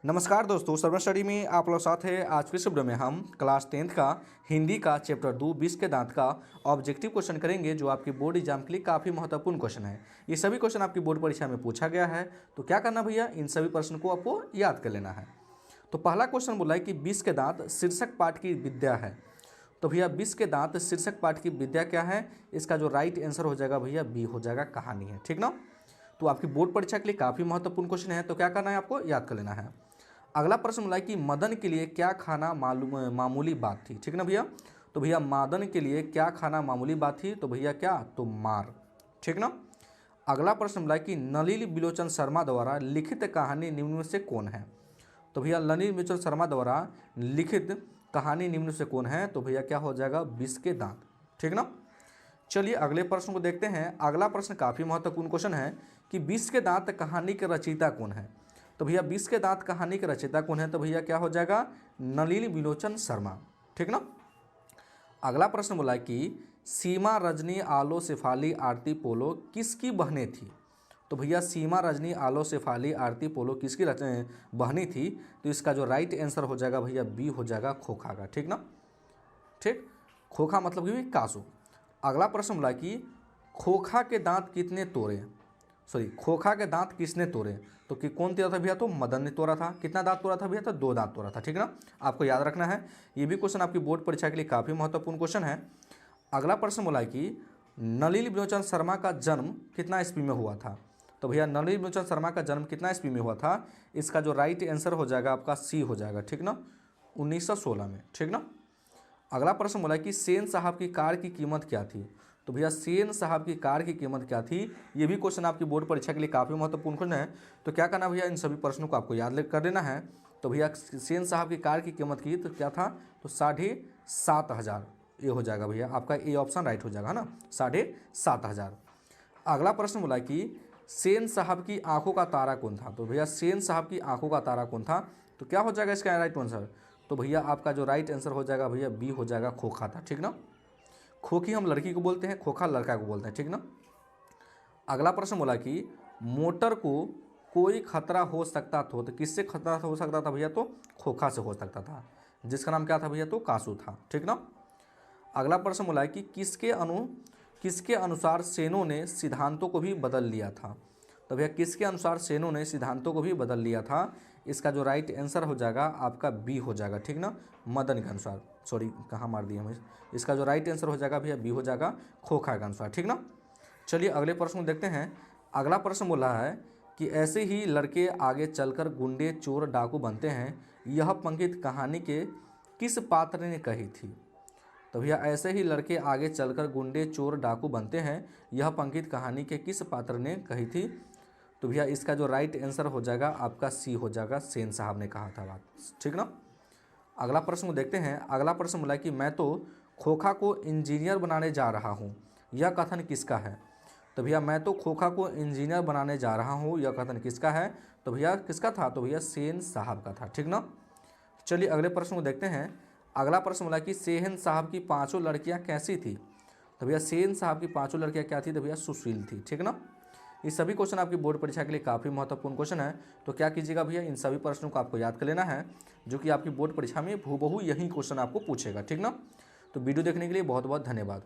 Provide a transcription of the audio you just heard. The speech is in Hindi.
नमस्कार दोस्तों, सर्वर स्टडी में आप लोग साथ है। आज के वीडियो में हम क्लास 10th का हिंदी का चैप्टर 2 20 के दांत का ऑब्जेक्टिव क्वेश्चन करेंगे, जो आपकी बोर्ड एग्जाम के लिए काफ़ी महत्वपूर्ण क्वेश्चन है। ये सभी क्वेश्चन आपकी बोर्ड परीक्षा में पूछा गया है, तो क्या करना भैया, इन सभी प्रश्न को आपको याद कर लेना है। तो पहला क्वेश्चन बोला है कि 20 के दांत शीर्षक पाठ की विद्या है। तो भैया 20 के दांत शीर्षक पाठ की विद्या क्या है, इसका जो राइट आंसर हो जाएगा भैया बी हो जाएगा, कहानी है। ठीक ना। तो आपकी बोर्ड परीक्षा के लिए काफ़ी महत्वपूर्ण क्वेश्चन है, तो क्या करना है, आपको याद कर लेना है। अगला प्रश्न बोला कि मदन के लिए क्या खाना मामूली बात थी। ठीक ना भैया। तो भैया मदन के लिए क्या खाना मामूली बात थी, तो भैया क्या, तो मार। ठीक ना। अगला प्रश्न बोला कि नलिनी बिलोचन शर्मा द्वारा लिखित कहानी निम्न में से कौन है। तो भैया नलिनी बिलोचन शर्मा द्वारा लिखित कहानी निम्न से कौन है, तो भैया क्या हो जाएगा, 20 के दांत। ठीक ना। चलिए अगले प्रश्न को देखते हैं। अगला प्रश्न काफ़ी महत्वपूर्ण क्वेश्चन है कि 20 के दांत कहानी के रचयिता कौन है। तो भैया 20 के दांत कहानी के रचयिता कौन है, तो भैया क्या हो जाएगा, नलिनी बिलोचन शर्मा। ठीक ना। अगला प्रश्न बोला कि सीमा रजनी आलो शेफाली आरती पोलो किसकी बहनें थी। तो भैया सीमा रजनी आलो शेफाली आरती पोलो किसकी बहनी थी, तो इसका जो राइट आंसर हो जाएगा भैया बी हो जाएगा, खोखा का। ठीक ना। ठीक, खोखा मतलब कि कासू। अगला प्रश्न बोला कि खोखा के दांत कितने तोड़े, खोखा के दांत किसने तोड़े। तो कि कौन तोड़ा था भैया, तो मदन ने तोड़ा था। कितना दांत तोड़ा था भैया, तो 2 दांत तोड़ा था। ठीक ना। आपको याद रखना है, ये भी क्वेश्चन आपकी बोर्ड परीक्षा के लिए काफ़ी महत्वपूर्ण क्वेश्चन है। अगला प्रश्न बोला है कि नलिनी बिलोचन शर्मा का जन्म कितना ईस्वी में हुआ था। तो भैया नलिनी बिलोचन शर्मा का जन्म कितना ईस्वी में हुआ था, इसका जो राइट आंसर हो जाएगा आपका सी हो जाएगा। ठीक ना, 1916 में। ठीक ना। अगला प्रश्न बोला कि सेन साहब की कार की कीमत क्या थी। तो भैया सेन साहब की कार की कीमत क्या थी, ये भी क्वेश्चन आपकी बोर्ड परीक्षा के लिए काफ़ी महत्वपूर्ण क्वेश्चन है। तो क्या करना भैया, इन सभी प्रश्नों को आपको याद कर लेना है। तो भैया सेन साहब की कार की कीमत की तो क्या था, तो 7,500, ये हो जाएगा भैया आपका ए ऑप्शन राइट हो जाएगा ना, 7,500। अगला प्रश्न बोला कि सेन साहब की आंखों का तारा कौन था। तो भैया सेन साहब की आंखों का तारा कौन था, तो क्या हो जाएगा इसका राइट आंसर, तो भैया आपका जो राइट आंसर हो जाएगा भैया बी हो जाएगा, खोखा था। ठीक ना। खोखी हम लड़की को बोलते हैं, खोखा लड़का को बोलते हैं। ठीक ना। अगला प्रश्न बोला कि मोटर को कोई खतरा हो सकता था, तो किससे खतरा हो सकता था भैया, तो खोखा से हो सकता था, जिसका नाम क्या था भैया, तो कासू था। ठीक ना। अगला प्रश्न बोला है कि किसके अनुसार सेनों ने सिद्धांतों को भी बदल लिया था। तो भैया किसके अनुसार सेनों ने सिद्धांतों को भी बदल लिया था, इसका जो राइट आंसर हो जाएगा आपका बी हो जाएगा। ठीक ना, मदन के अनुसार, कहाँ मार दिया हमें, इसका जो राइट आंसर हो जाएगा भैया बी हो जाएगा, खोखा के अनुसार। ठीक ना। चलिए अगले प्रश्न को देखते हैं। अगला प्रश्न बोला है कि ऐसे ही लड़के आगे चलकर गुंडे चोर डाकू बनते हैं, यह पंक्ति कहानी के किस पात्र ने कही थी। तो भैया ऐसे ही लड़के आगे चलकर गुंडे चोर डाकू बनते हैं, यह पंक्ति कहानी के किस पात्र ने कही थी। तो भैया इसका जो राइट आंसर हो जाएगा आपका सी हो जाएगा, सेन साहब ने कहा था बात। ठीक ना। अगला प्रश्न को देखते हैं। अगला प्रश्न बोला कि मैं तो खोखा को इंजीनियर बनाने जा रहा हूँ, यह कथन किसका है। तो भैया मैं तो खोखा को इंजीनियर बनाने जा रहा हूँ, यह कथन किसका है, तो भैया किसका था, तो भैया सेन साहब का था। ठीक ना। चलिए अगले प्रश्न को देखते हैं। अगला प्रश्न बोला कि सेन साहब की 5 लड़कियां कैसी थी। तो भैया सेन साहब की 5 लड़कियां क्या थी, तो भैया सुशील थी। ठीक ना। ये सभी क्वेश्चन आपकी बोर्ड परीक्षा के लिए काफ़ी महत्वपूर्ण क्वेश्चन है। तो क्या कीजिएगा भैया, इन सभी प्रश्नों को आपको याद कर लेना है, जो कि आपकी बोर्ड परीक्षा में हूबहू यही क्वेश्चन आपको पूछेगा। ठीक ना। तो वीडियो देखने के लिए बहुत बहुत धन्यवाद।